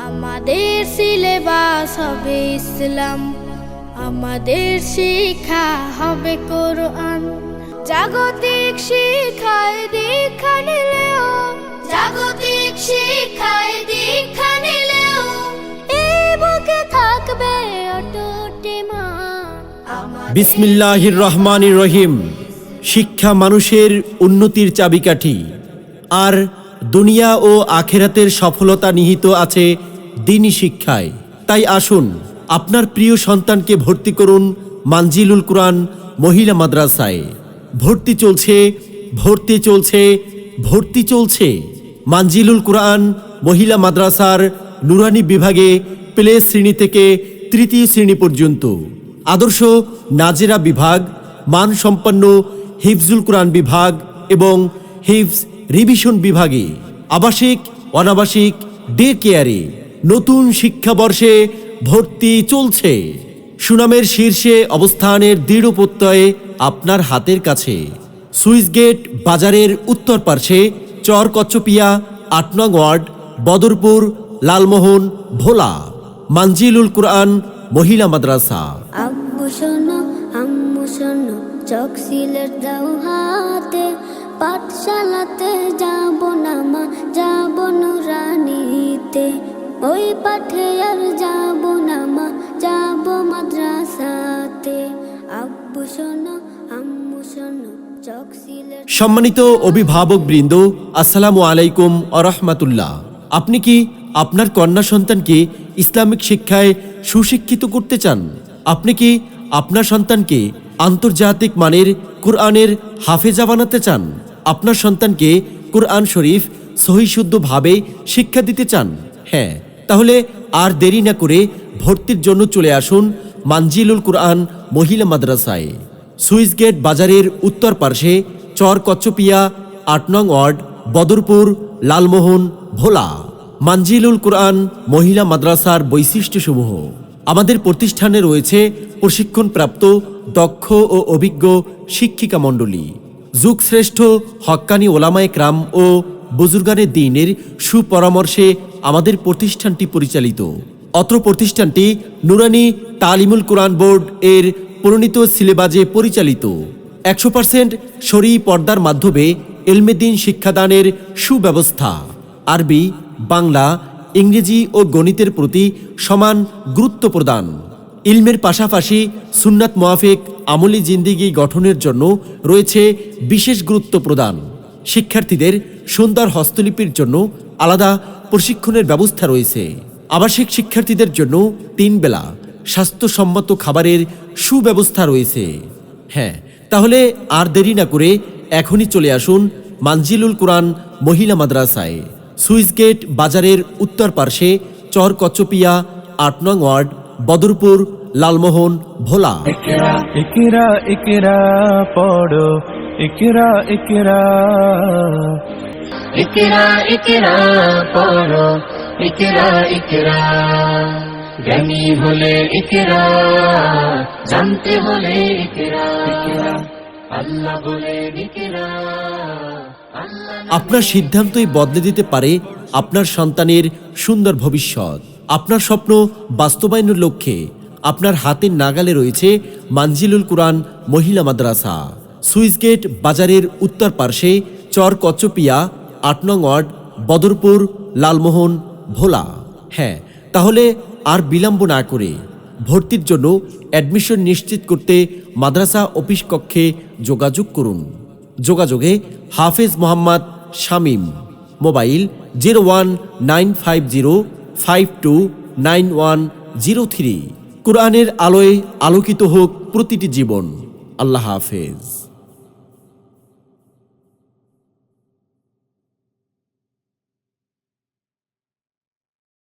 আমাদের সিলেবাস হবে ইসলাম, আমাদের শিক্ষা হবে কোরআন। জাগতিক শিক্ষায় দীক্ষা নিলেও, জাগতিক শিক্ষায় দীক্ষা নিলেও এই বুকে থাকবে অটুট ঈমান। বিসমিল্লাহির রহমানির রহিম। শিক্ষা মানুষের উন্নতির চাবিকাঠি, আর দুনিয়া ও আখেরাতের সফলতা নিহিত আছে দ্বীনি শিক্ষায়। তাই আসুন, আপনার প্রিয় সন্তানকে ভর্তি করুন মানজিলুল কুরআন মহিলা মাদ্রাসায়। ভর্তি চলছে, ভর্তি চলছে, ভর্তি চলছে। মানজিলুল কুরআন মহিলা মাদ্রাসার নুরানি বিভাগে প্লে শ্রেণী থেকে তৃতীয় শ্রেণী পর্যন্ত, আদর্শ নাজেরা বিভাগ, মানসম্পন্ন হিফজুল কুরআন বিভাগ এবং হিফজ রিভিশন বিভাগে, আবাসিক অনাবাসিক ডে কেয়ারে নতুন শিক্ষাবর্ষে ভর্তি চলছে। সুনামের শীর্ষে অবস্থানের দৃঢ় প্রত্যয়ে আপনার হাতের কাছে। সুইস গেট বাজারের উত্তর পার্শ্বে, চর কচ্চপিয়া ৮ নং ওয়ার্ড, বদরপুর, লালমোহন, ভোলা। মানজিলুল কুরআন মহিলা মাদ্রাসা। আব্বু শোনো, আম্মু শোনো, চক সিলেট দাও হাতে, পাঠশালাতে যাব না মা, যাব নুরানিতে। ওই পাঠে আর যাব না মা, যাব মাদ্রাসাতে। আব্বু শোনো, আম্মু শোনো, চক সিলেট। সম্মানিত অভিভাবক বৃন্দ, আসসালামু আলাইকুম ওয়া রাহমাতুল্লাহ। আপনি কি আপনার কন্যা সন্তানকে ইসলামিক শিক্ষায় সুশিক্ষিত করতে চান? আপনি কি আপনার সন্তানকে আন্তর্জাতিক মানের কুরআনের হাফেজা বানাতে চান? আপনার সন্তানকে কুরআন শরীফ সহিশুদ্ধভাবে শিক্ষা দিতে চান? হ্যাঁ, তাহলে আর দেরি না করে ভর্তির জন্য চলে আসুন মানজিলুল কুরআন মহিলা মাদ্রাসায়। সুইস গেট বাজারের উত্তর পার্শ্বে, চর কচ্চপিয়া ৮ নং ওয়ার্ড, বদরপুর, লালমোহন, ভোলা। মানজিলুল কুরআন মহিলা মাদ্রাসার বৈশিষ্ট্যসমূহ: আমাদের প্রতিষ্ঠানে রয়েছে প্রশিক্ষণপ্রাপ্ত দক্ষ ও অভিজ্ঞ শিক্ষিকা মণ্ডলী, যুগশ্রেষ্ঠ হক্কানি ওলামায়ে কেরাম ও বুজুর্গানে দ্বীনের সুপরামর্শে আমাদের প্রতিষ্ঠানটি পরিচালিত। অত্র প্রতিষ্ঠানটি নুরানি তালিমুল কুরআন বোর্ড এর প্রণীত সিলেবাসে পরিচালিত। ১০০% শরঈ পর্দার মাধ্যমে ইলমে দ্বীন শিক্ষাদানের সুব্যবস্থা। আরবি, বাংলা, ইংরেজি ও গণিতের প্রতি সমান গুরুত্ব প্রদান। ইলমের পাশাপাশি সুন্নাত মোয়াফেক আমলি জিন্দেগি গঠনের জন্য রয়েছে বিশেষ গুরুত্ব প্রদান। শিক্ষার্থীদের সুন্দর হস্তলিপির জন্য আলাদা প্রশিক্ষণের ব্যবস্থা রয়েছে। আবাসিক শিক্ষার্থীদের জন্য ৩ বেলা স্বাস্থ্যসম্মত খাবারের সুব্যবস্থা রয়েছে। হ্যাঁ, তাহলে আর দেরি না করে এখনই চলে আসুন মানজিলুল কুরআন মহিলা মাদ্রাসায়। সুইস গেট বাজারের উত্তর পার্শ্বে, চর কচ্চপিয়া ৮ নং ওয়ার্ড, বদরপুর, লালমোহন, ভোলা। ইকরা ইকরা ইকরা পড়ো, ইকরা ইকরা ইকরা ইকরা পড়ো, ইকরা ইকরা। জ্ঞানী হলে ইকরা, জানতে হলে ইকরা, আল্লাহ বলে ইকরা। আপনার সিদ্ধান্তই বদলে দিতে পারে আপনার সন্তানের সুন্দর ভবিষ্যৎ। আপনার স্বপ্ন বাস্তবায়নের লক্ষ্যে আপনার হাতের নাগালে রয়েছে মানজিলুল কুরআন মহিলা মাদ্রাসা। সুইস গেট বাজারের উত্তর পার্শ্বে, চর কচ্চপিয়া ৮ নং ওয়ার্ড, বদরপুর, লালমোহন, ভোলা। হ্যাঁ, তাহলে আর বিলম্ব না করে ভর্তির জন্য অ্যাডমিশন নিশ্চিত করতে মাদ্রাসা অফিস কক্ষে যোগাযোগ করুন। যোগাযোগে হাফেজ মোহাম্মদ শামীম। মোবাইল 01950529103। কুরআনের আলোয় আলোকিত হোক প্রতিটি জীবন। আল্লাহ হাফেজ।